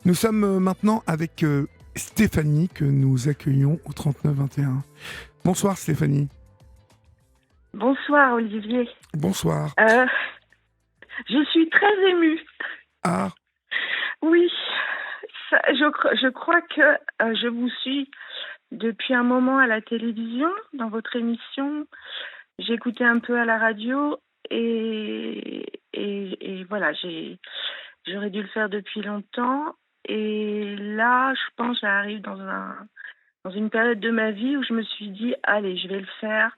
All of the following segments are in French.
Nous sommes maintenant avec Stéphanie que nous accueillons au 3921. Bonsoir Stéphanie. Bonsoir Olivier. Bonsoir. Je suis très émue. Ah, Oui, je crois que je vous suis depuis un moment à la télévision, dans votre émission. J'écoutais un peu à la radio et voilà, j'aurais dû le faire depuis longtemps. Et là, je pense que j'arrive dans une période de ma vie où je me suis dit, allez, je vais le faire.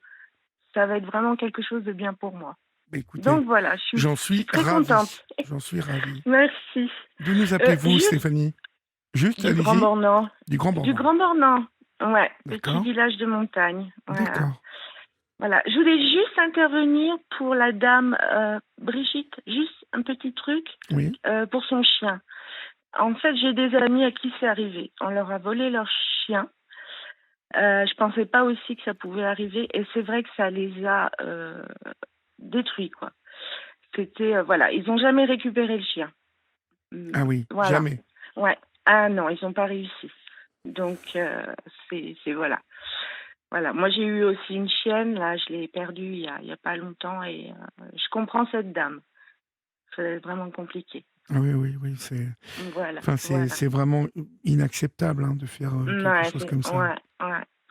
Ça va être vraiment quelque chose de bien pour moi. bah écoutez, Donc voilà, je j'en suis suis très ravi. contente. J'en suis ravi. Merci. D'où nous appelez-vous Juste Stéphanie? Juste, du Grand allez-y. Bornand. Du Grand Du Bornand. Grand Bornand. Ouais, petit D'accord. village de montagne. Voilà. D'accord. Voilà. Je voulais juste intervenir pour la dame Brigitte, juste un petit truc Oui. pour son chien. En fait, j'ai des amis à qui c'est arrivé. On leur a volé leur chien. Je pensais pas aussi que ça pouvait arriver et c'est vrai que ça les a détruits, quoi. C'était, voilà, ils n'ont jamais récupéré le chien. Ah oui, Voilà. jamais. Ouais. Ah non, ils n'ont pas réussi. Donc, c'est voilà. Voilà. Moi, j'ai eu aussi une chienne. Là, je l'ai perdue il y a pas longtemps et je comprends cette dame. C'est vraiment compliqué. Ah oui, oui, oui. C'est, Voilà, enfin, voilà. c'est vraiment inacceptable de faire quelque Ouais, chose comme ça.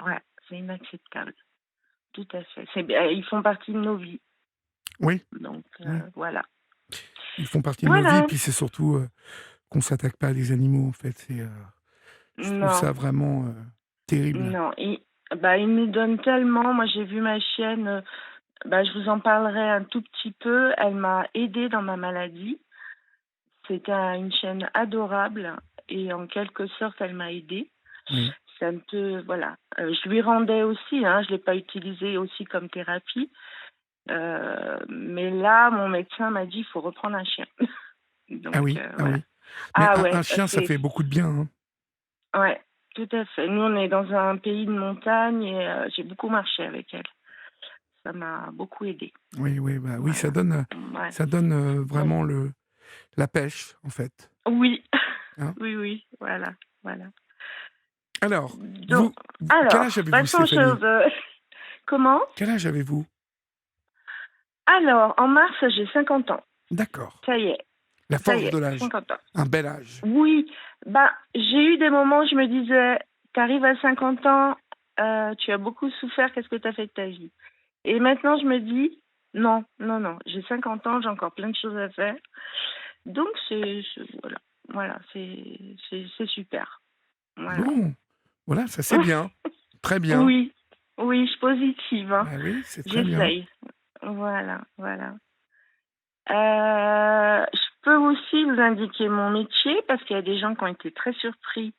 ouais. C'est inacceptable. Tout à fait. Ils font partie de nos vies. Oui, Donc, oui. voilà. Ils font partie de nos vies. Voilà. Puis c'est surtout qu'on s'attaque pas à des animaux. En fait, je trouve Non, ça vraiment terrible. non. Ils nous donnent tellement. Moi, j'ai vu ma chienne. Je vous en parlerai un tout petit peu. Elle m'a aidée dans ma maladie. C'était une chienne adorable et en quelque sorte, elle m'a aidée. Oui. C'est un peu, voilà. Je lui rendais aussi, hein, je ne l'ai pas utilisé aussi comme thérapie. Mais là, mon médecin m'a dit, il faut reprendre un chien. Ah Donc, oui, ah voilà. oui. Mais Ah un ouais, chien, ça fait beaucoup de bien, hein. ouais, tout à fait. Nous, on est dans un pays de montagne et j'ai beaucoup marché avec elle. Ça m'a beaucoup aidée. Oui, oui, bah oui, Voilà. Ouais. ça donne Donc, vraiment la pêche, en fait. oui, Hein. oui, voilà, voilà. Alors, Donc, quel alors, âge avez-vous, passons aux Stéphanie? choses. Comment? Quel âge avez-vous? Alors, en mars, j'ai 50 ans. D'accord. Ça y est, La ça y force est, de l'âge. 50 ans. Un bel âge. Oui, j'ai eu des moments où je me disais, t'arrives à 50 ans, tu as beaucoup souffert, qu'est-ce que tu as fait de ta vie? Et maintenant, je me dis, non, non, non, j'ai 50 ans, j'ai encore plein de choses à faire. Donc, voilà, c'est super. Voilà. Bon, voilà, ça c'est bien. Très bien. Oui, oui, je suis positive, hein. Ah oui, c'est très bien. J'essaye. Voilà, voilà. Je peux aussi vous indiquer mon métier parce qu'il y a des gens qui ont été très surpris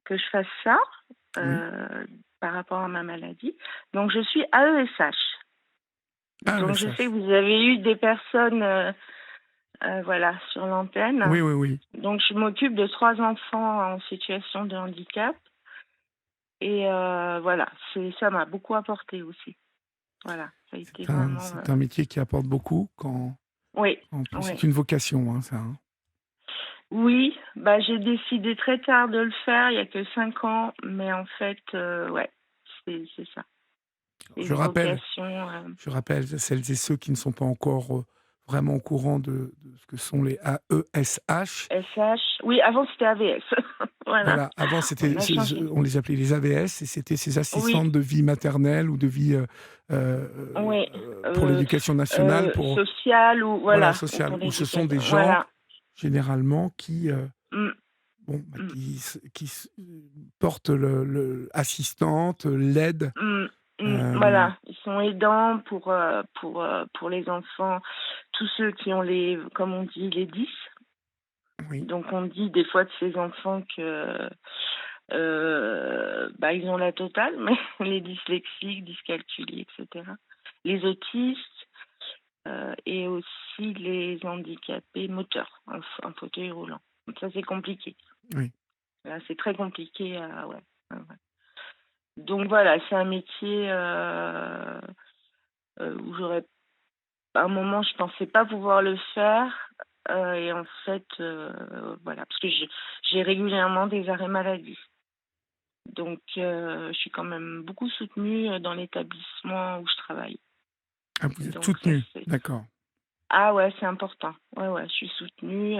que je fasse ça Oui. par rapport à ma maladie. Donc, je suis AESH. Ah, Donc, je sais que ESH. vous avez eu des personnes voilà, sur Oui, l'antenne. oui, oui. Donc, je m'occupe de 3 enfants en situation de handicap. Et voilà, ça m'a beaucoup apporté aussi. Voilà, ça a été vraiment... C'est un métier qui apporte beaucoup Oui, en plus, c'est oui. une vocation, hein, ça. Hein. Oui, j'ai décidé très tard de le faire, il n'y a que 5 ans, mais en fait, ouais, c'est ça. C'est Je une rappelle, vocation. je rappelle à celles et ceux qui ne sont pas encore vraiment au courant de ce que sont les AESH. SH, oui, avant c'était AVS. Voilà, Voilà, avant on a changé. on les appelait les AVS et c'était ces Oui, assistantes de vie maternelle ou de vie oui, pour l'éducation nationale, pour social ou voilà voilà, ou sociale, pour où ce sont des l'éducation. gens Voilà. généralement qui Mm, bon bah, mm, portent assistante, l'aide. euh, voilà, ils sont aidants pour les enfants, tous ceux qui ont comme on dit, les 10. oui, Donc on dit des fois de ces enfants que ils ont la totale, mais les dyslexiques, dyscalculiés, etc. Les autistes et aussi les handicapés moteurs en fauteuil roulant. Donc ça c'est compliqué. oui, Là c'est très compliqué. Ouais, ouais, ouais. Donc voilà, c'est un métier où à un moment je pensais pas pouvoir le faire. Et en fait, voilà, parce que j'ai régulièrement des arrêts maladie. Donc, je suis quand même beaucoup soutenue dans l'établissement où je travaille. Ah, vous êtes Donc, ça, soutenu, c'est... d'accord. Ah ouais, c'est important. Ouais, ouais, je suis soutenue.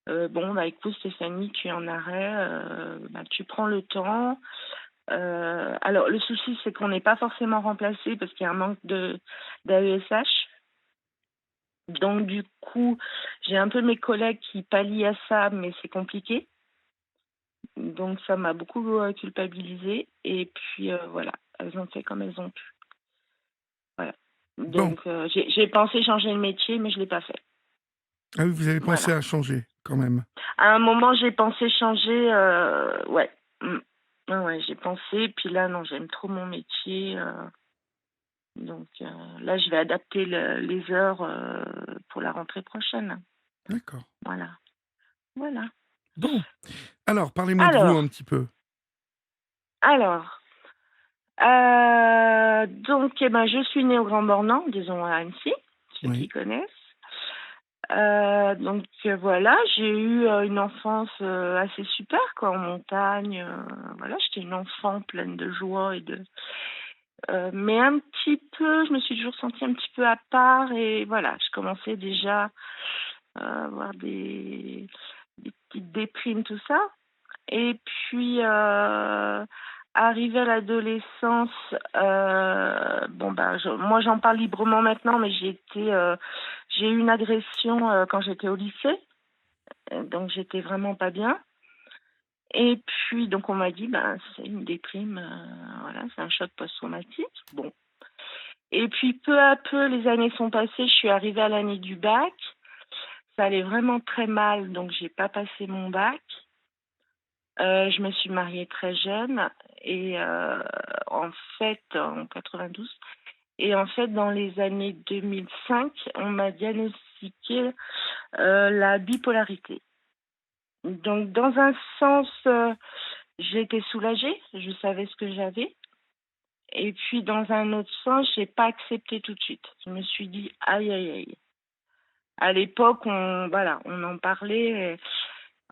Bon, bah écoute, Stéphanie, tu es en arrêt, bah, tu prends le temps. Alors, le souci, c'est qu'on n'est pas forcément remplacé parce qu'il y a un manque d'AESH. Donc, du coup, j'ai un peu mes collègues qui pallient à ça, mais c'est compliqué. Donc, ça m'a beaucoup culpabilisée. Et puis, voilà, elles ont fait comme elles ont pu. Voilà. Bon, Donc, j'ai pensé changer de métier, mais je ne l'ai pas fait. ah oui, vous avez pensé Voilà. à changer quand même. À un moment, j'ai pensé changer, ouais. Mm. Ouais, ouais, j'ai pensé. Puis là, non, j'aime trop mon métier. Donc, là, je vais adapter les heures pour la rentrée prochaine. D'accord. Voilà. Voilà. Bon, alors parlez-moi de vous un Alors, petit peu. alors, donc, eh ben, je suis née au Grand Bornand, disons à Annecy, ceux qui Oui, connaissent. Donc voilà, j'ai eu une enfance assez super, quoi, en montagne. Voilà, j'étais une enfant pleine de joie mais un petit peu, je me suis toujours sentie un petit peu à part et voilà, je commençais déjà à avoir des petites déprimes, tout ça. Et puis, arrivé à l'adolescence, bon, bah, moi, j'en parle librement maintenant, mais j'ai eu une agression quand j'étais au lycée, donc j'étais vraiment pas bien. Et puis, donc, on m'a dit, ben, c'est une déprime, voilà, c'est un choc post-traumatique. Bon. Et puis, peu à peu, les années sont passées, je suis arrivée à l'année du bac. Ça allait vraiment très mal, donc j'ai pas passé mon bac. Je me suis mariée très jeune et en fait, en 92. Et en fait, dans les années 2005, on m'a diagnostiqué la bipolarité. Donc, dans un sens, j'ai été soulagée, je savais ce que j'avais. Et puis, dans un autre sens, j'ai pas accepté tout de suite. Je me suis dit, aïe, aïe, aïe. À l'époque, voilà, on en parlait.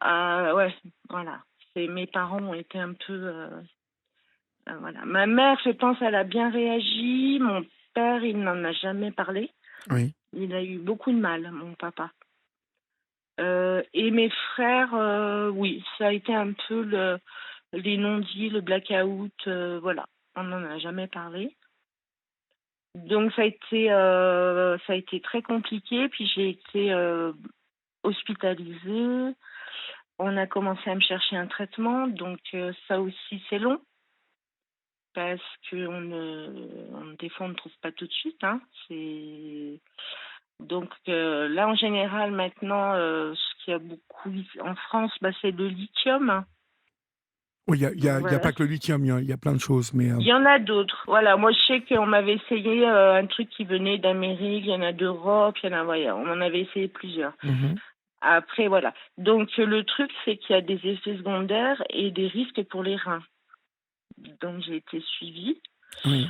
Ouais, voilà. Mes parents ont été un peu... voilà. Ma mère, je pense, elle a bien réagi. Mon père, il n'en a jamais parlé. oui. Il a eu beaucoup de mal, mon papa. Et mes frères, oui, ça a été un peu les non-dits, le blackout, voilà. On n'en a jamais parlé. Donc ça a été très compliqué. Puis j'ai été hospitalisée. On a commencé à me chercher un traitement, donc ça aussi c'est long parce que des fois on ne trouve pas tout de suite. Hein. Donc là en général maintenant, ce qu'il y a beaucoup en France, bah, c'est le lithium. Hein. Oui, Donc y a voilà. pas que le lithium, il y a plein de choses, mais Il y en a d'autres. Voilà, moi je sais qu'on m'avait essayé un truc qui venait d'Amérique, il y en a d'Europe, il y en a, voilà, on en avait essayé plusieurs. mhm, Après, voilà. Donc le truc, c'est qu'il y a des effets secondaires et des risques pour les reins. Donc j'ai été suivie oui,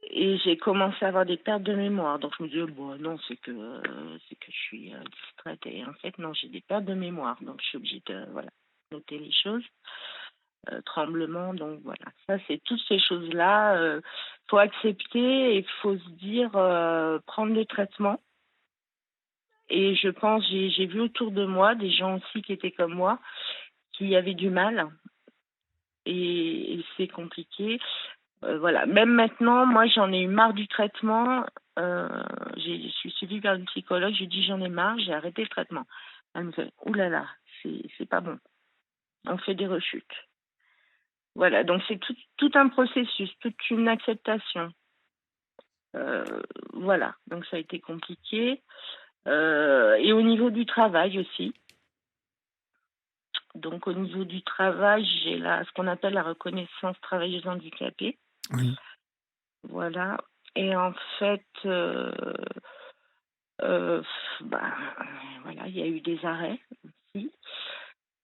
et j'ai commencé à avoir des pertes de mémoire. Donc je me disais, bon, non, c'est que je suis distraite. Et en fait, non, j'ai des pertes de mémoire. Donc je suis obligée de voilà, noter les choses. Tremblement, donc voilà. Ça, c'est toutes ces choses-là. Faut accepter et faut se dire, prendre le traitement. Et je pense, j'ai vu autour de moi des gens aussi qui étaient comme moi, qui avaient du mal. Et c'est compliqué. Voilà. Même maintenant, moi, j'en ai eu marre du traitement. Je suis suivie par une psychologue. Je lui dis j'en ai marre, j'ai arrêté le traitement. Elle me fait oulala, c'est pas bon. On fait des rechutes. Voilà. Donc c'est tout un processus, toute une acceptation. Voilà. Donc ça a été compliqué. Et au niveau du travail aussi. Donc au niveau du travail, j'ai ce qu'on appelle la reconnaissance travailleuse handicapée. oui. Voilà. Et en fait, euh, bah, voilà, il y a eu des arrêts aussi.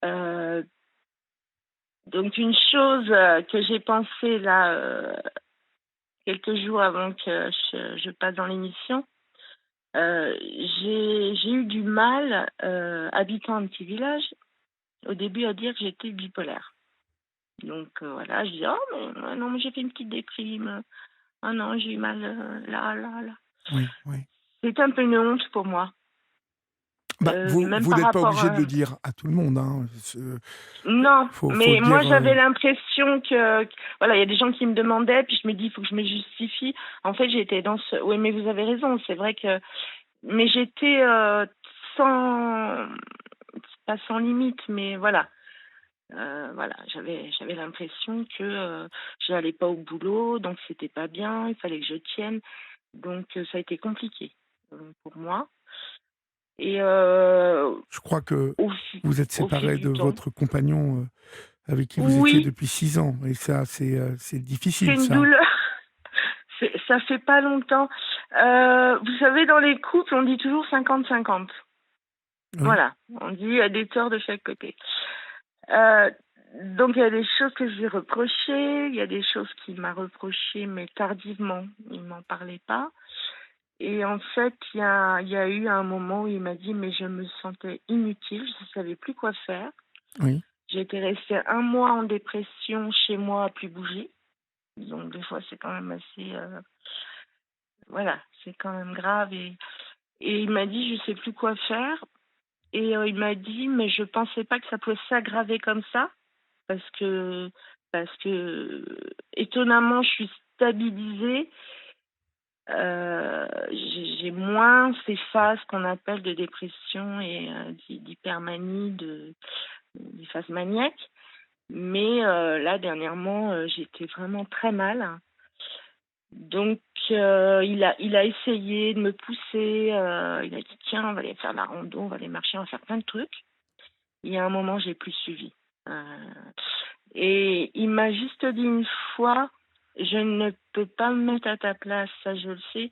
Euh, donc une chose que j'ai pensé là quelques jours avant que je passe dans l'émission, j'ai eu du mal, habitant un petit village, au début à dire que j'étais bipolaire. Donc voilà, je dis oh mais non mais j'ai fait une petite déprime. Oh non, j'ai eu mal là. Oui, oui. C'est un peu une honte pour moi. Bah, Même vous par n'êtes pas rapport obligé de à... le dire à tout le monde. Hein. Non, Faut mais le moi dire. j'avais l'impression que voilà, il y a des gens qui me demandaient, puis je me dis il faut que je me justifie. En fait, j'étais dans ce oui, mais vous avez raison, c'est vrai que mais j'étais sans pas sans limite, mais voilà. Voilà, j'avais l'impression que j'allais pas au boulot, donc c'était pas bien, il fallait que je tienne. Donc ça a été compliqué pour moi. Et Je crois que vous êtes au fil séparé de du temps. votre compagnon avec qui vous étiez Oui, depuis 6 ans. Et ça, c'est c'est difficile, une ça. douleur. Ça fait pas longtemps. Vous savez, dans les couples, on dit toujours 50-50. Oui, Voilà, on dit il y a des torts de chaque côté. Euh, donc il y a des choses que je lui ai reprochées, il y a des choses qu'il m'a reprochées, mais tardivement, il m'en parlait pas. Et en fait, il y a eu un moment où il m'a dit mais je me sentais inutile, je ne savais plus quoi faire. oui. J'étais restée 1 mois en dépression chez moi à plus bouger. Donc des fois c'est quand même assez voilà, c'est quand même grave et il m'a dit je sais plus quoi faire et il m'a dit mais je pensais pas que ça pouvait s'aggraver comme ça parce que étonnamment je suis stabilisée. J'ai moins ces phases qu'on appelle de dépression et d'hypermanie, des phases maniaques. Mais là, dernièrement, j'étais vraiment très mal. Donc, il a essayé de me pousser. Il a dit, tiens, on va aller faire la rando, on va aller marcher, on va faire plein de trucs. Il y a un moment, j'ai plus suivi. Et il m'a juste dit une fois, je ne peux pas me mettre à ta place, ça je le sais,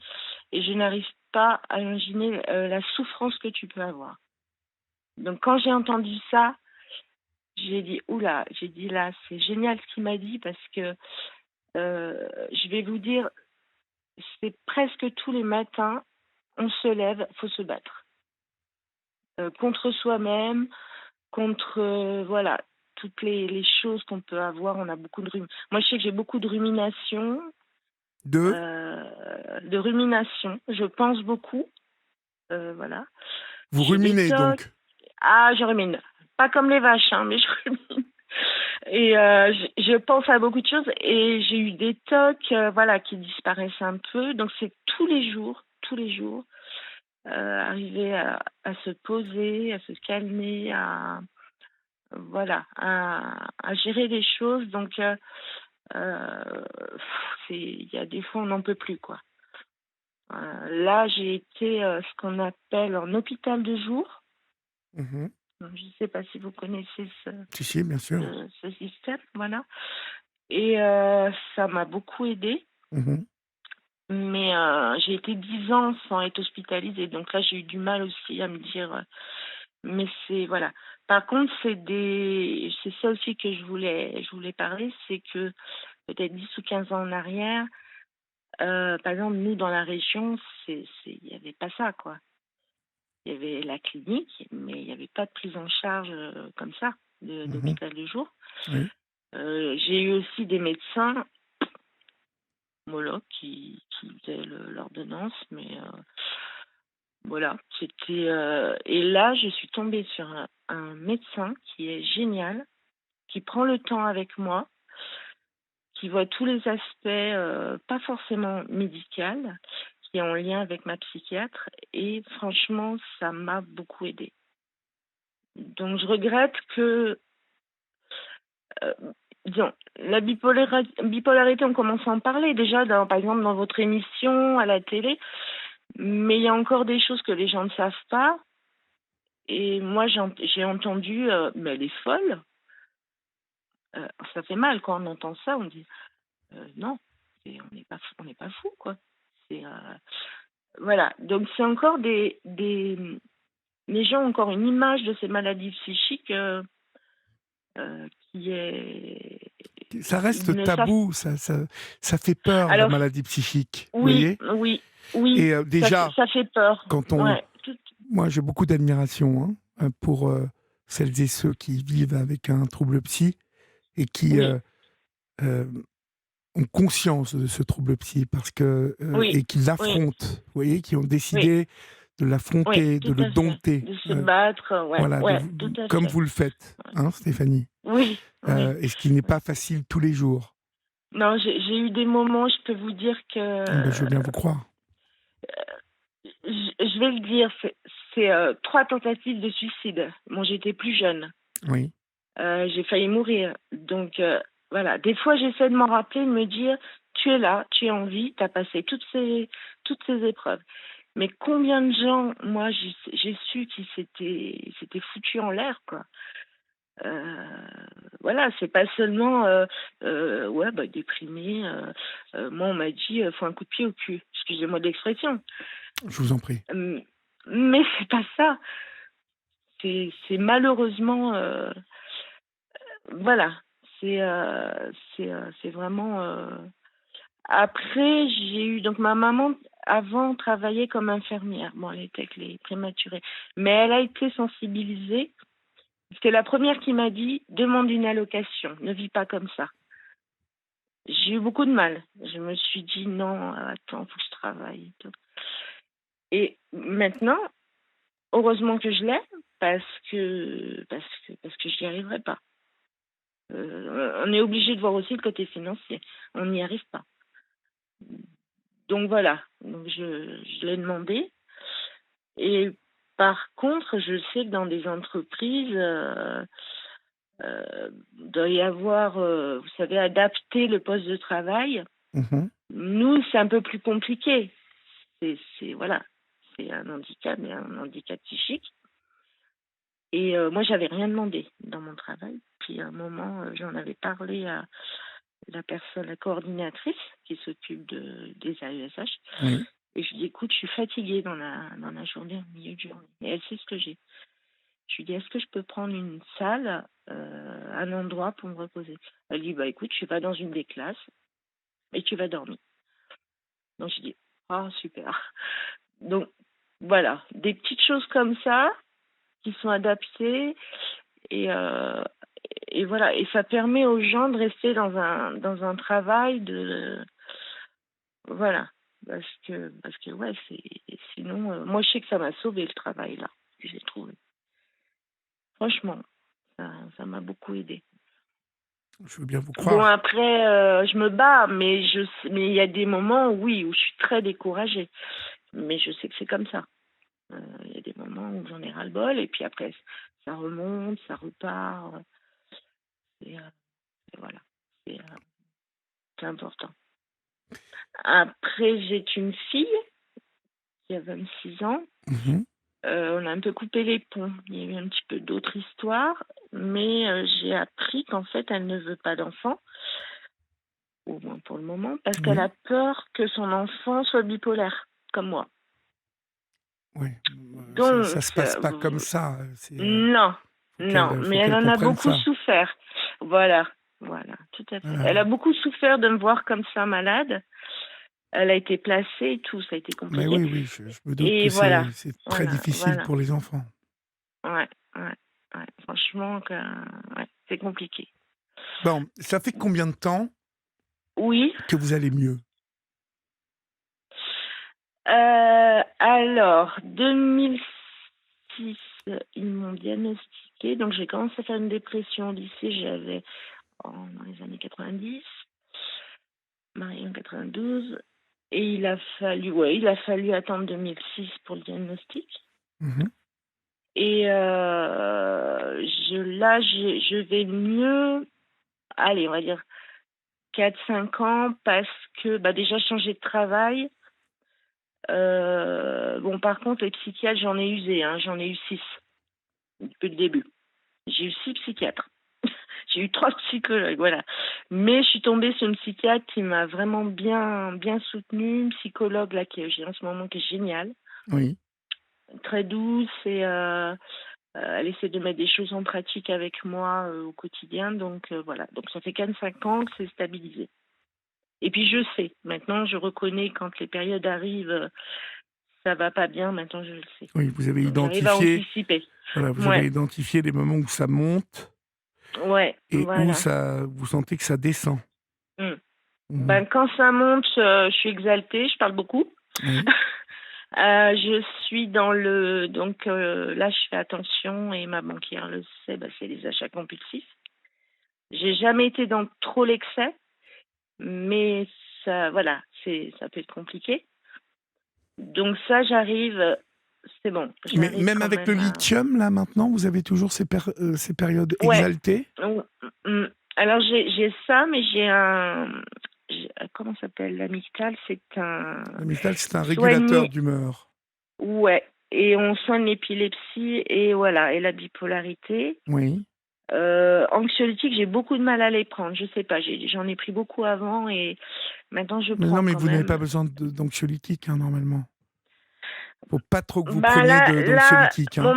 et je n'arrive pas à imaginer la souffrance que tu peux avoir. Donc quand j'ai entendu ça, j'ai dit oula, j'ai dit là, c'est génial ce qu'il m'a dit parce que je vais vous dire, c'est presque tous les matins, on se lève, faut se battre contre soi-même, contre voilà toutes les choses qu'on peut avoir. On a beaucoup de moi je sais que j'ai beaucoup de rumination, Deux. de rumination. Je pense beaucoup, voilà. Vous J'ai des ruminez, tocs. donc. Ah, je rumine. Pas comme les vaches, hein, mais je rumine. Et je pense à beaucoup de choses et j'ai eu des tocs, voilà, qui disparaissent un peu. Donc c'est tous les jours, arriver à se poser, à se calmer, à voilà, à gérer les choses. Donc il y a des fois on n'en peut plus quoi. Là j'ai été ce qu'on appelle en hôpital de jour. Mhm. Donc, je ne sais pas si vous connaissez Si, si, bien sûr. ce système, voilà. Et ça m'a beaucoup aidée. Mhm. Mais j'ai été 10 ans sans être hospitalisée. Donc là, j'ai eu du mal aussi à me dire. Mais c'est voilà. Par contre, c'est ça aussi que je voulais parler, c'est que peut-être 10 ou 15 ans en arrière, par exemple, nous dans la région, il n'y avait pas ça, quoi. Il y avait la clinique, mais il n'y avait pas de prise en charge comme ça, Mhm. d'hôpital de jour. Oui. J'ai eu aussi des médecins homologues qui faisaient l'ordonnance, mais voilà, c'était. Et là, je suis tombée sur un médecin qui est génial, qui prend le temps avec moi, qui voit tous les aspects, pas forcément médicaux, qui est en lien avec ma psychiatre, et franchement, ça m'a beaucoup aidée. Donc, je regrette que, euh, disons, la bipolarité, on commence à en parler déjà, par exemple, dans votre émission, à la télé, mais il y a encore des choses que les gens ne savent pas. Et moi, j'ai entendu, mais elle est folle. Ça fait mal quand on entend ça. On dit, non, on n'est pas fou, quoi. C'est, voilà. Donc, c'est encore les gens ont encore une image de ces maladies psychiques qui est, Ça ils reste ne savent. tabou, ça fait peur, la Alors, maladie psychique. Vous oui, voyez. oui, oui, Et déjà, ça fait peur. quand on. Ouais. Moi, j'ai beaucoup d'admiration hein, pour celles et ceux qui vivent avec un trouble psy et qui Oui, ont conscience de ce trouble psy oui, et qui oui, l'affrontent, vous voyez, qui ont oui, décidé de oui, l'affronter, de tout le à fait. dompter, De se battre, ouais, voilà, ouais, tout à comme fait. vous le faites, hein, Stéphanie, Oui, oui, et ce qui n'est oui. pas facile tous les jours. Non, j'ai eu des moments, je peux vous dire Ben, que je veux bien vous croire. je vais le dire, c'est 3 tentatives de suicide. Bon, j'étais plus jeune. Oui, J'ai failli mourir. Donc voilà, des fois j'essaie de m'en rappeler, de me dire, tu es là, tu es en vie, tu as passé toutes ces épreuves. Mais combien de gens, moi, j'ai su qu'ils s'étaient foutus en l'air, quoi. Euh, voilà, c'est pas seulement ouais, bah, déprimé. Moi, on m'a dit, faut un coup de pied au cul. Excusez-moi de l'expression. je vous en prie. Mais c'est pas ça. C'est malheureusement, voilà, c'est vraiment. Après, j'ai eu donc ma maman avant travaillait comme infirmière. Bon, elle était avec les prématurés, mais elle a été sensibilisée. C'est la première qui m'a dit demande une allocation, ne vis pas comme ça. J'ai eu beaucoup de mal. Je me suis dit non, attends, faut que je travaille et tout. Et maintenant, heureusement que je l'ai, parce que je n'y arriverai pas. On est obligé de voir aussi le côté financier. On n'y arrive pas. Donc voilà. Donc je l'ai demandé. Et par contre, je sais que dans des entreprises, doit y avoir, vous savez, adapter le poste de travail. Mhm. Nous, c'est un peu plus compliqué. Voilà, c'est un handicap, mais un handicap psychique. Et moi, j'avais rien demandé dans mon travail. Puis à un moment, j'en avais parlé à la coordinatrice qui s'occupe des AESH. Oui. Et je lui dis, écoute, je suis fatiguée dans la journée, au milieu de journée. Et elle sait ce que j'ai. Je lui dis, est-ce que je peux prendre une salle, un endroit pour me reposer? Elle dit, bah écoute, tu vas dans une des classes et tu vas dormir. Donc je dis, ah super. Donc voilà, des petites choses comme ça qui sont adaptées et, euh, et voilà, et ça permet aux gens de rester dans un travail de voilà, parce que ouais, sinon moi je sais que ça m'a sauvé le travail là que j'ai trouvé. Franchement, ça m'a beaucoup aidé. Je veux bien vous Bon croire. après je me bats, mais il y a des moments oui où je suis très découragée, mais je sais que c'est comme ça. Il y a des moments où j'en ai ras-le-bol et puis après ça remonte, ça repart et voilà, c'est c'est important. Après j'ai une fille qui a 26 ans. Mhm. On a un peu coupé les ponts. Il y a eu un petit peu d'autres histoires, mais j'ai appris qu'en fait elle ne veut pas d'enfant, au moins pour le moment, parce qu'elle Oui, a peur que son enfant soit bipolaire, comme moi. oui. Ça Donc se passe pas comme ça. non, non, mais Faut elle qu'elle en a comprenne beaucoup ça. souffert. Voilà, voilà, tout à fait. Elle a Voilà. beaucoup souffert de me voir comme ça malade. Elle a été placée et tout, ça a été Mais compliqué. oui, oui, je me doute Et que voilà, c'est très voilà, difficile voilà. pour les enfants. Ouais, ouais, ouais. Franchement, ouais, c'est compliqué. Bon, ça fait combien de temps Oui. que vous allez mieux? Alors, 2006, ils m'ont diagnostiqué. Donc, j'ai commencé à faire une dépression au lycée. J'avais dans les années 90, mariée en 92. Et il a fallu attendre 2006 pour le diagnostic. Mhm. Et là, je vais mieux. Allez, on va dire 4-5 ans parce que bah, déjà changer de travail. Bon, par contre, les psychiatres, j'en ai usé, hein, j'en ai eu 6 depuis le début. J'ai eu 6 psychiatres. J'ai eu 3 psychologues, voilà. Mais je suis tombée sur une psychiatre qui m'a vraiment bien, bien soutenue, une psychologue là que j'ai en ce moment qui est géniale, Oui. très douce et elle essaie de mettre des choses en pratique avec moi au quotidien. Donc voilà. Donc ça fait 5 ans que c'est stabilisé. Et puis je sais, maintenant je reconnais quand les périodes arrivent, ça va pas bien, maintenant je le sais. Oui, vous avez Donc j'arrive à identifié anticiper. Voilà, vous avez Ouais, identifié les moments où ça monte ouais, et où voilà. ça vous sentez que ça descend. Mm. Mmh. Ben, quand ça monte, je suis exaltée, je parle beaucoup. Oui. Je suis dans le... Donc là, je fais attention et ma banquière le sait, ben, c'est les achats compulsifs. J'ai jamais été dans trop l'excès, mais ça, voilà, ça peut être compliqué. Donc ça, j'arrive, c'est bon, Mais j'arrive même quand avec le même à... lithium, là, maintenant, vous avez toujours ces périodes Ouais. exaltées? Mm. Alors j'ai ça, mais j'ai un... Comment ça s'appelle? L'amygdale, c'est un L'amygdale, c'est un régulateur soigné. d'humeur. Ouais. Et on soigne l'épilepsie et voilà, et la bipolarité. Oui. Anxiolytiques, j'ai beaucoup de mal à les prendre. Je sais pas, j'en ai pris beaucoup avant et maintenant je Mais non, prends mais quand vous n'avez même. pas besoin d'anxiolytiques, hein, normalement. Faut pas trop que vous Ben preniez là, d'anxiolytiques, hein. mon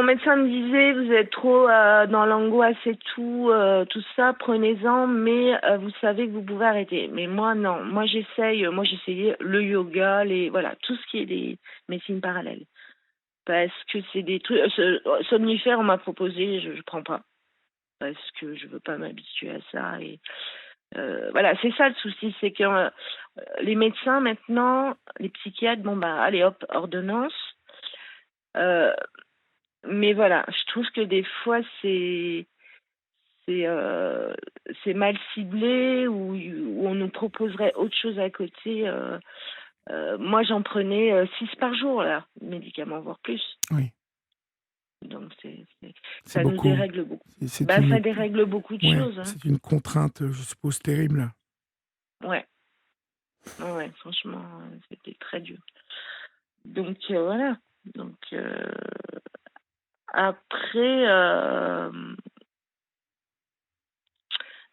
médecin me disait, vous êtes trop dans l'angoisse et tout ça, prenez-en, mais vous savez que vous pouvez arrêter. Mais moi, non. Moi, j'essayais le yoga, voilà, tout ce qui est des médecines parallèles. Parce que c'est des trucs, somnifères, on m'a proposé, je prends pas. Parce que je veux pas m'habituer à ça. Et voilà, c'est ça le souci, c'est que les médecins maintenant, les psychiatres, bon bah allez hop, ordonnance. Euh, mais voilà, je trouve que des fois c'est euh, c'est mal ciblé ou on nous proposerait autre chose à côté. Moi, j'en prenais 6 par jour là, médicaments voire plus. Oui, Donc c'est ça nous beaucoup. dérègle beaucoup. C'est Bah une, ça dérègle beaucoup de ouais, choses. Hein. c'est une contrainte, je suppose, terrible. Ouais, ouais, franchement, c'était très dur. Donc voilà. Donc après,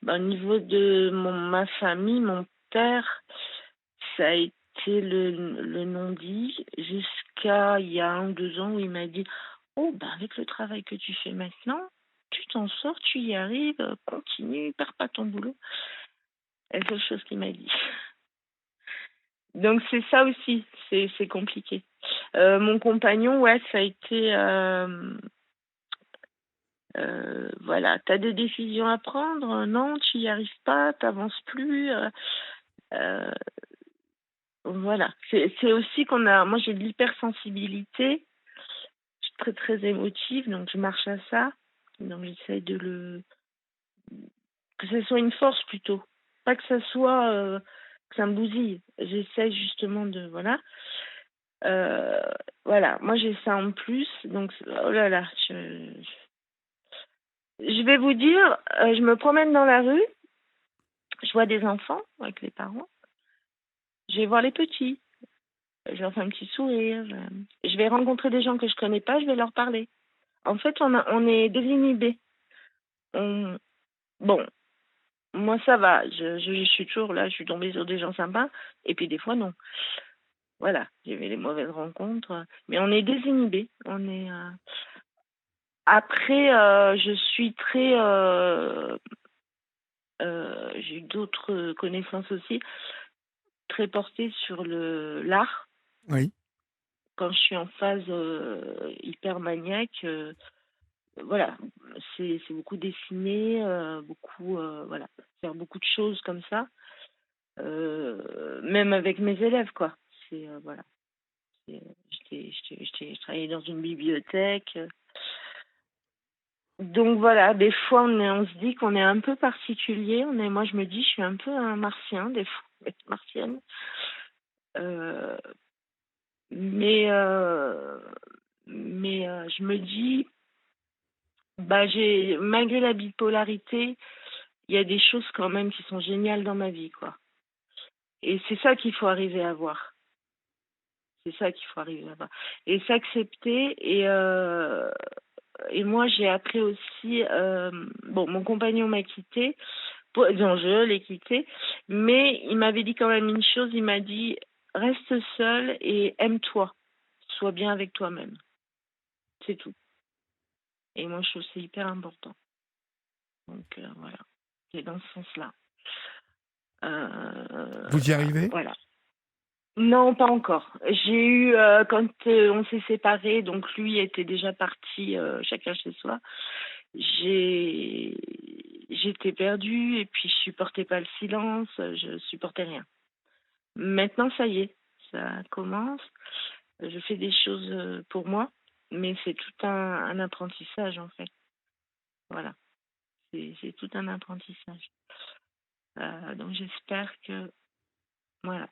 au niveau de ma famille, mon père, ça a été le non-dit jusqu'à il y a 1 ou 2 ans où il m'a dit oh, bah, avec le travail que tu fais maintenant, tu t'en sors, tu y arrives, continue, perds pas ton boulot. C'est la seule chose qu'il m'a dit. Donc c'est ça aussi, c'est compliqué. Mon compagnon, ouais, ça a été voilà, t'as des décisions à prendre, non, tu y arrives pas, t'avances plus. Euh, voilà, c'est aussi qu'on a. Moi, j'ai de l'hypersensibilité, je suis très très émotive, donc je marche à ça. Donc j'essaie que ce soit une force plutôt, pas que ça soit que ça me bousille. J'essaie justement de Euh, voilà, moi j'ai ça en plus, donc oh là là, je vais vous dire, je me promène dans la rue, je vois des enfants avec les parents, je vais voir les petits, je leur fais un petit sourire, je vais rencontrer des gens que je connais pas, je vais leur parler. En fait, on est désinhibés. On, bon, moi ça va, je suis toujours là, je suis tombée sur des gens sympas, et puis des fois non. Voilà, j'ai eu les mauvaises rencontres, mais on est désinhibés, on est. Après, je suis très. J'ai eu d'autres connaissances aussi, très portées sur l'art. Oui. Quand je suis en phase hyper maniaque, voilà, c'est beaucoup dessiner, beaucoup, voilà, faire beaucoup de choses comme ça, même avec mes élèves, quoi. Voilà. Je travaillais dans une bibliothèque. Donc voilà, des fois on se dit qu'on est un peu particulier. Moi je me dis je suis un peu un martien, des fois, martienne. Euh, mais je me dis, bah malgré la bipolarité, il y a des choses quand même qui sont géniales dans ma vie, quoi. Et c'est ça qu'il faut arriver à voir. C'est ça qu'il faut arriver à voir. Et s'accepter et moi j'ai appris aussi. Bon, mon compagnon m'a quitté. Non, je l'ai quitté. Mais il m'avait dit quand même une chose, il m'a dit reste seul et aime-toi. Sois bien avec toi-même. C'est tout. Et moi, je trouve que c'est hyper important. Donc, voilà. C'est dans ce sens-là. Vous y arrivez? Voilà. Non, pas encore. J'ai eu, quand on s'est séparés, donc lui était déjà parti, chacun chez soi, j'étais perdue et puis je supportais pas le silence, je supportais rien. Maintenant, ça y est, ça commence. Je fais des choses pour moi, mais c'est tout un apprentissage en fait. Voilà, c'est tout un apprentissage. Donc j'espère que voilà,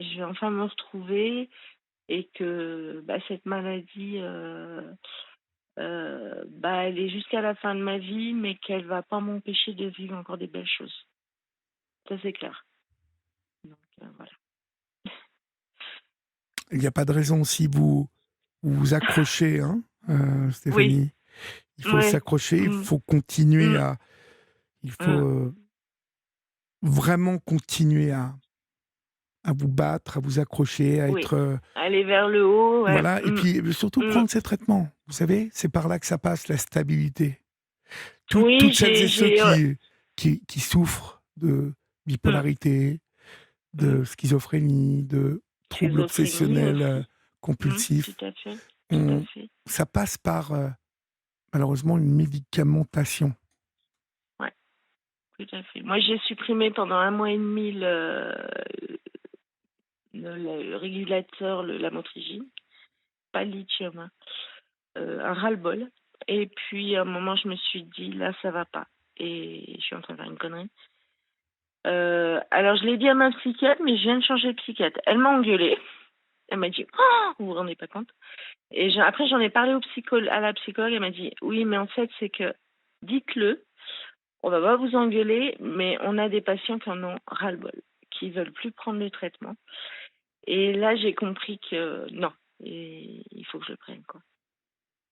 je vais enfin me retrouver et que bah, cette maladie, bah, elle est jusqu'à la fin de ma vie, mais qu'elle va pas m'empêcher de vivre encore des belles choses. Ça c'est clair. Donc voilà. Il n'y a pas de raison si vous vous accrochez, hein, Oui, Stéphanie. Il faut ouais. s'accrocher, Mm, continuer mm, à, il faut mm. vraiment continuer à vous battre, à vous accrocher, à Oui. être, Aller vers le haut, ouais. voilà, et Mm, puis surtout mm. prendre ces traitements. Vous savez, c'est par là que ça passe, la stabilité. Oui, Toutes celles et ceux ouais. qui souffrent de Mm, bipolarité, mm. de schizophrénie, de troubles Schizophrénie obsessionnels aussi. Tout compulsifs, à fait, tout à on, fait. ça passe par malheureusement une médicamentation. Ouais, tout à fait. Moi, j'ai supprimé pendant 1 mois et demi le régulateur, la motrigine, pas le lithium, hein. Un ras-le-bol. Et puis, à un moment, je me suis dit, là, ça va pas. Et je suis en train de faire une connerie. Alors, je l'ai dit à ma psychiatre, mais je viens de changer de psychiatre. Elle m'a engueulée. Elle m'a dit, oh, vous vous rendez pas compte. Et après, j'en ai parlé à la psychologue. Elle m'a dit, oui, mais en fait, c'est que, dites-le, on va pas vous engueuler, mais on a des patients qui en ont ras-le-bol, qui veulent plus prendre le traitement. Et là, j'ai compris que non, et il faut que je le prenne, quoi.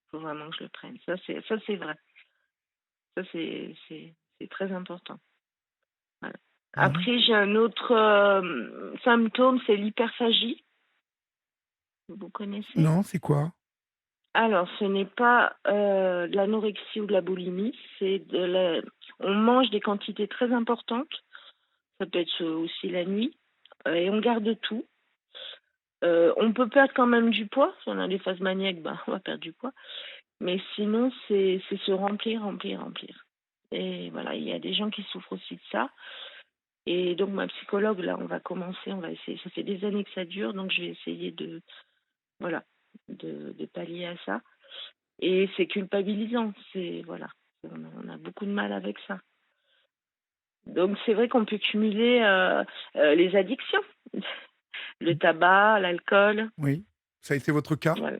Il faut vraiment que je le prenne. Ça, c'est vrai. Ça, c'est très important. Voilà. Mhm. Après, j'ai un autre symptôme, c'est l'hyperphagie. Vous connaissez? Non, c'est quoi? Alors, ce n'est pas de l'anorexie ou de la boulimie, on mange des quantités très importantes. Ça peut être aussi la nuit, et on garde tout. On peut perdre quand même du poids. Si on a des phases maniaques, bah, on va perdre du poids. Mais sinon, c'est se remplir, remplir, remplir. Et voilà, il y a des gens qui souffrent aussi de ça. Et donc, ma psychologue, là, on va essayer. Ça fait des années que ça dure, donc je vais essayer voilà, de pallier à ça. Et c'est culpabilisant. Voilà, on a beaucoup de mal avec ça. Donc, c'est vrai qu'on peut cumuler les addictions. Le tabac, l'alcool. Oui. Ça a été votre cas? Voilà.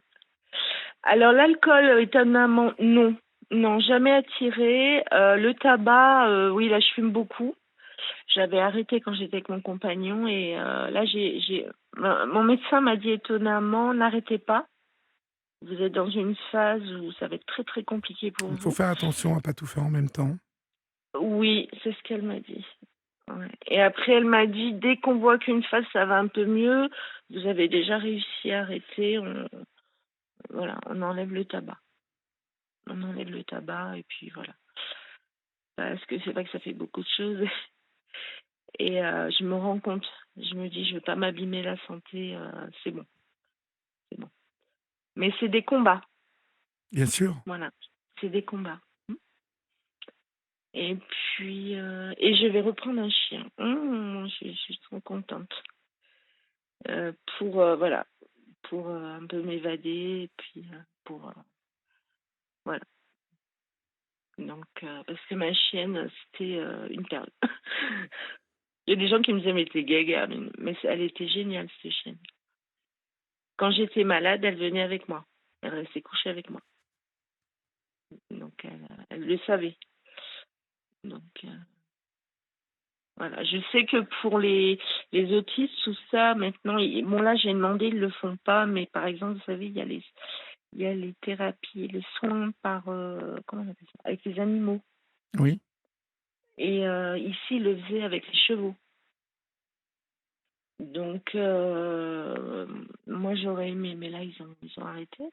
Alors l'alcool, étonnamment, non. Non, jamais attiré. Le tabac, oui, là, je fume beaucoup. J'avais arrêté quand j'étais avec mon compagnon et là, mon médecin m'a dit étonnamment, n'arrêtez pas. Vous êtes dans une phase où ça va être très très compliqué pour Il faut vous. faire attention à pas tout faire en même temps. Oui, c'est ce qu'elle m'a dit. Ouais. Et après, elle m'a dit, dès qu'on voit qu'une phase ça va un peu mieux, vous avez déjà réussi à arrêter, voilà, on enlève le tabac. On enlève le tabac et puis voilà. Parce que c'est vrai que ça fait beaucoup de choses. Et je me rends compte, je me dis, je ne veux pas m'abîmer la santé, c'est bon, c'est bon. Mais c'est des combats, Bien sûr. voilà, c'est des combats. Et puis, et je vais reprendre un chien. Je suis trop contente. Pour, voilà, pour un peu m'évader, et puis pour, voilà. Donc, parce que ma chienne, c'était une perle. Il y a des gens qui me disaient, mais t'es gaga, mais elle était géniale, cette chienne. Quand j'étais malade, elle venait avec moi. Elle restait couchée avec moi. Donc, elle le savait. Donc, voilà. Je sais que pour les autistes, tout ça, maintenant, bon, là, j'ai demandé, ils ne le font pas, mais par exemple, vous savez, il y a les thérapies, les soins par, comment on appelle ça, avec les animaux. Oui. Et ici, ils le faisaient avec les chevaux. Donc, moi, j'aurais aimé, mais là, ils ont arrêté.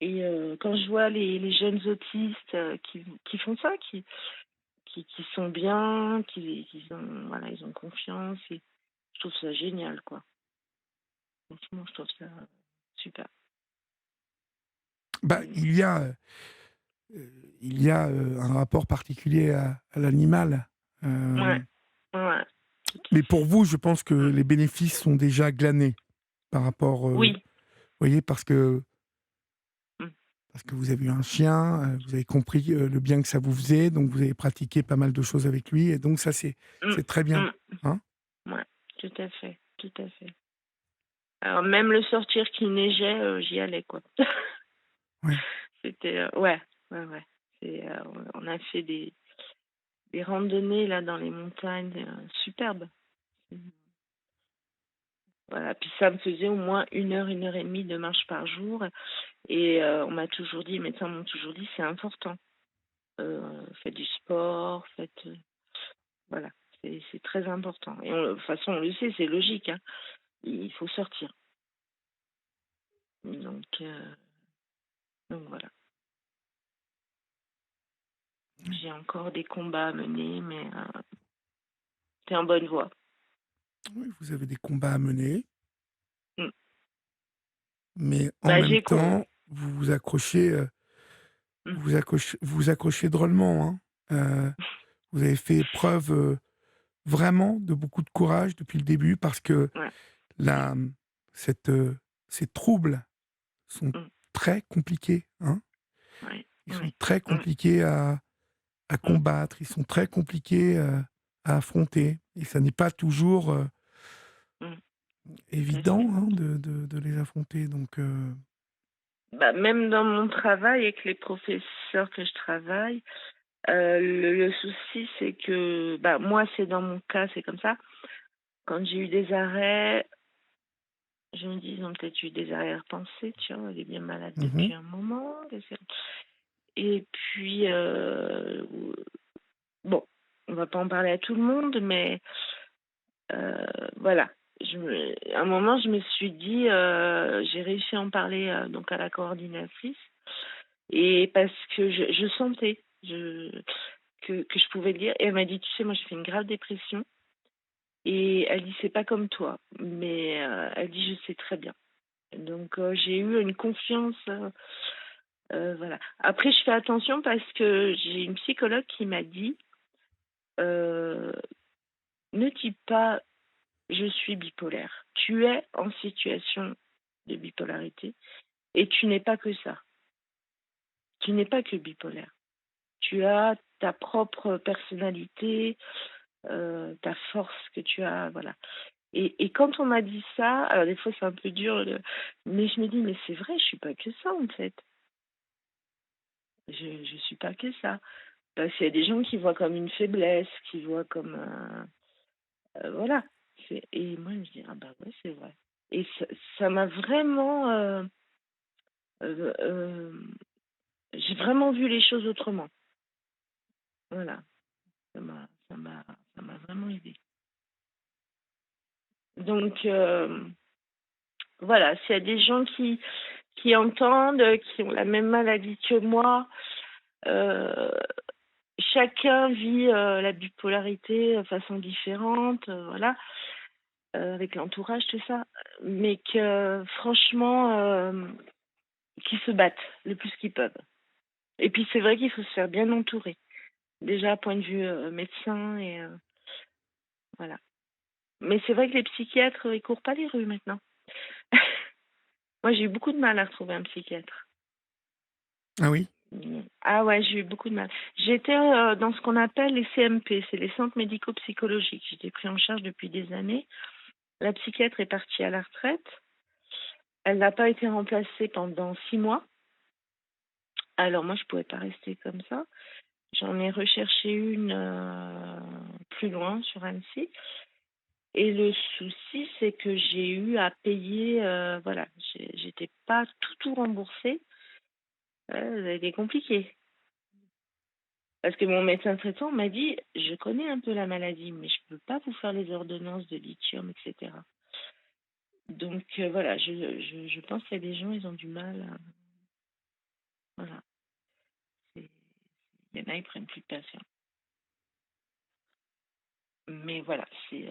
Et quand je vois les jeunes autistes qui font ça, qui sont bien, voilà, ils ont confiance, et je trouve ça génial, quoi. Franchement, je trouve ça super. Bah, Mm. il y a un rapport particulier à l'animal. Ouais, Euh, ouais, tout à mais pour fait. vous, je pense que Mm. les bénéfices sont déjà glanés par rapport, vous Oui. voyez, Mm. parce que vous avez eu un chien, vous avez compris le bien que ça vous faisait, donc vous avez pratiqué pas mal de choses avec lui, et donc ça, Mm. c'est très bien. Mm. Hein. Ouais, tout à fait, tout à fait. Alors même le sortir qu'il neigeait, j'y allais quoi. Ouais. C'était ouais, ouais, ouais. On a fait des randonnées là dans les montagnes superbes. Voilà, puis ça me faisait au moins 1 heure et demie de marche par jour. Et on m'a toujours dit, les médecins m'ont toujours dit, c'est important. Faites du sport, voilà, c'est très important. Et de toute façon, on le sait, c'est logique, hein. Il faut sortir. Donc, euh, donc voilà. J'ai encore des combats à mener, mais c'est en bonne voie. Oui, vous avez des combats à mener, Mm. mais en Bah, même j'ai con. temps, vous vous accrochez, Mm. vous vous accrochez drôlement. Hein. Vous avez fait preuve vraiment de beaucoup de courage depuis le début parce que Ouais. la, cette, ces troubles sont Mm. très compliqués. Hein. Ouais. Ils sont Ouais. très Ouais. compliqués à Mm. combattre, ils sont très compliqués à affronter. Et ça n'est pas toujours Mm. Tout à évident fait. hein, de les affronter. Donc, Bah, même dans mon travail, avec les professeurs que je travaille, le souci, c'est que, bah, moi, c'est dans mon cas, c'est comme ça. Quand j'ai eu des arrêts, je me dis, ils ont peut-être eu des arrière-pensées, tu vois, elle est bien malade mhm, depuis un moment. Et puis, bon, on va pas en parler à tout le monde, mais voilà. À un moment, je me suis dit, j'ai réussi à en parler donc à la coordinatrice, et parce que je sentais que je pouvais le dire. Et elle m'a dit, tu sais, moi, j'ai fait une grave dépression. Et elle dit, c'est pas comme toi, mais elle dit, je sais très bien. Donc, j'ai eu une confiance. Voilà. Après, je fais attention parce que j'ai une psychologue qui m'a dit, euh, ne dis pas je suis bipolaire. Tu es en situation de bipolarité et tu n'es pas que ça. Tu n'es pas que bipolaire. Tu as ta propre personnalité, ta force que tu as, voilà. Et quand on m'a dit ça, alors des fois c'est un peu dur, mais je me dis, mais c'est vrai, je suis pas que ça en fait. Je suis pas que ça. Parce qu'il y a des gens qui voient comme une faiblesse, qui voient comme voilà. Et moi je me dis, ah bah ouais, c'est vrai. Et ça m'a vraiment euh, euh, j'ai vraiment vu les choses autrement. Voilà. Ça m'a ça m'a ça m'a vraiment aidé. Donc voilà, s'il y a des gens qui entendent, qui ont la même maladie que moi, euh, chacun vit la bipolarité de façon différente, voilà, avec l'entourage, tout ça, mais que franchement, qu'ils se battent le plus qu'ils peuvent. Et puis c'est vrai qu'il faut se faire bien entourer, déjà point de vue médecin et voilà. Mais c'est vrai que les psychiatres, ils courent pas les rues maintenant. Moi, j'ai eu beaucoup de mal à retrouver un psychiatre. ah oui, Ah ouais, j'ai eu beaucoup de mal. J'étais dans ce qu'on appelle les CMP, c'est les centres médico-psychologiques. J'étais pris en charge depuis des années. La psychiatre est partie à la retraite. Elle n'a pas été remplacée pendant 6 mois. Alors moi, je pouvais pas rester comme ça. J'en ai recherché une plus loin sur Annecy. Et le souci, c'est que j'ai eu à payer, voilà, j'étais pas tout remboursé. Ça a été compliqué. Parce que mon médecin traitant m'a dit, je connais un peu la maladie, mais je peux pas vous faire les ordonnances de lithium, etc. Donc voilà, je pense qu'il y a des gens, ils ont du mal. Voilà. Il y en a, ils prennent plus de patients. Mais voilà, c'est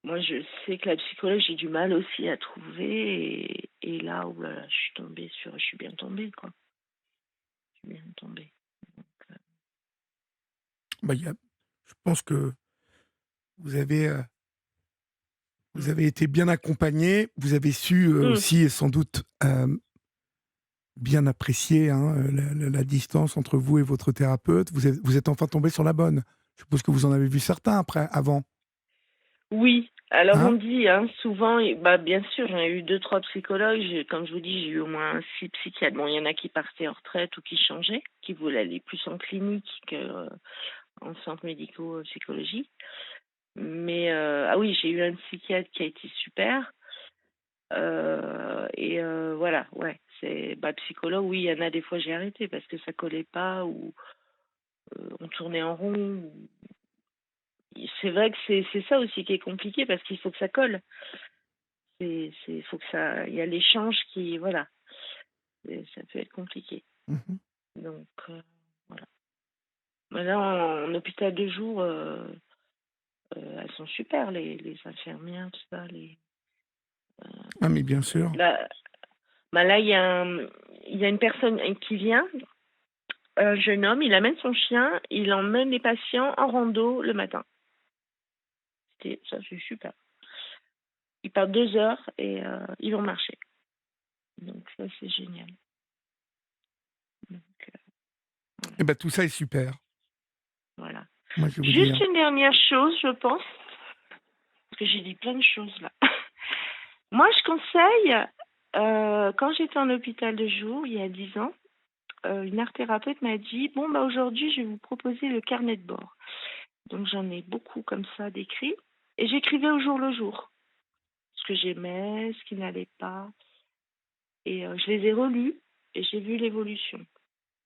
Moi, je sais que la psychologue, j'ai du mal aussi à trouver. Et là, oh là là, je suis bien tombée, quoi. Je suis bien tombée. Donc, Bah, je pense que vous avez, euh, vous avez été bien accompagné. Vous avez su mm. aussi, et sans doute, bien apprécier hein, la distance entre vous et votre thérapeute. Vous êtes enfin tombé sur la bonne. Je suppose que vous en avez vu certains avant. Oui, alors on Hein. dit hein, souvent, bah, bien sûr, j'en ai eu 2, 3 psychologues. Comme je vous dis, j'ai eu au moins 6 psychiatres. Bon, il y en a qui partaient en retraite ou qui changeaient, qui voulaient aller plus en clinique qu'en centre médico-psychologique. Mais ah oui, j'ai eu un psychiatre qui a été super. Voilà, ouais, c'est psychologue. Oui, il y en a des fois j'ai arrêté parce que ça collait pas ou on tournait en rond. C'est vrai que c'est ça aussi qui est compliqué parce qu'il faut que ça colle. Faut que ça, il y a l'échange qui, voilà, ça peut être compliqué. Mhm. Donc voilà. Mais là, en hôpital de jour, elles sont super, les infirmières, tout ça. Ah, mais bien sûr. Là, là, il y a une personne qui vient, un jeune homme, il amène son chien, il emmène les patients en rando le matin. Ça, c'est super. Ils partent 2 heures et ils vont marcher. Donc ça, c'est génial. Donc, Et ben tout ça est super. voilà. Moi, je vais vous Juste dire. une dernière chose, je pense, parce que j'ai dit plein de choses là. Moi, je conseille, quand j'étais en hôpital de jour, il y a 10 ans, une art thérapeute m'a dit, bon, bah aujourd'hui, je vais vous proposer le carnet de bord. Donc j'en ai beaucoup comme ça d'écrits. Et j'écrivais au jour le jour. Ce que j'aimais, ce qui n'allait pas. Et je les ai relus et j'ai vu l'évolution.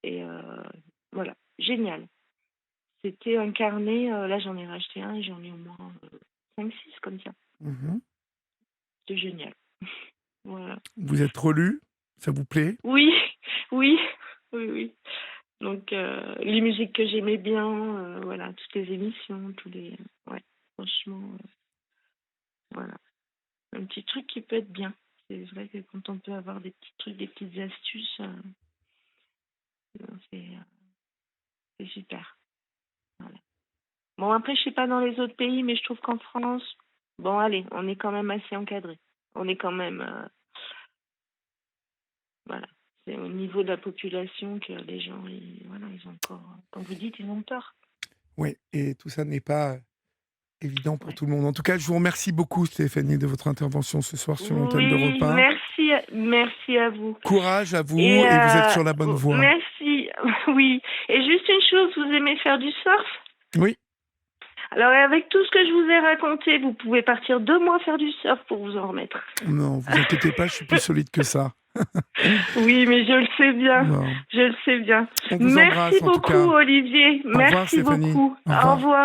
Et voilà, génial. C'était un carnet, là j'en ai racheté un et j'en ai au moins 5, 6 comme ça. Mhm. C'est génial. Voilà. Vous êtes relu, ça vous plaît? Oui, oui, oui, oui. Donc les musiques que j'aimais bien, voilà, toutes les émissions, ouais, franchement, voilà. Un petit truc qui peut être bien. C'est vrai que quand on peut avoir des petits trucs, des petites astuces, c'est super. Voilà. Bon, après, je sais pas dans les autres pays, mais je trouve qu'en France, bon, allez, on est quand même assez encadré. On est quand même, voilà. C'est au niveau de la population que les gens, voilà, ils ont encore, comme vous dites, ils ont peur. Oui, et tout ça n'est pas évident pour Ouais. tout le monde. En tout cas, je vous remercie beaucoup, Stéphanie, de votre intervention ce soir sur l'antenne d'Europe Oui, 1. merci à vous. Courage à Et vous, et vous êtes sur la bonne voie. merci, oui. Et juste une chose, vous aimez faire du surf? Oui, Alors, avec tout ce que je vous ai raconté, vous pouvez partir 2 mois faire du surf pour vous en remettre. non, vous inquiétez pas, je suis plus solide que ça. Oui, mais je le sais bien. Bon. Je le sais bien. On vous Merci embrasse en tout beaucoup, cas. Olivier. Au revoir, Merci Stéphanie. beaucoup. Au Au revoir. revoir.